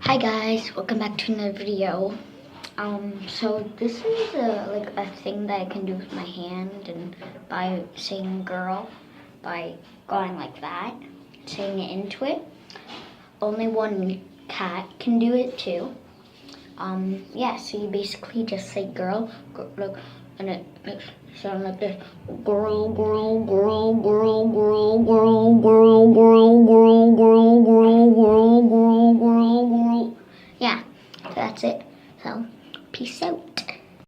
Hi guys, welcome back to another video. So this is a thing that I can do with my hand, and by saying girl, by going like that, saying it into it. Only one cat can do it too. Yeah, so you basically just say girl, look, and it makes it sound like this. Girl, girl, girl, girl, girl, girl, girl, girl, girl, girl, girl, girl, girl, girl, girl. Yeah, so that's it. So, peace out.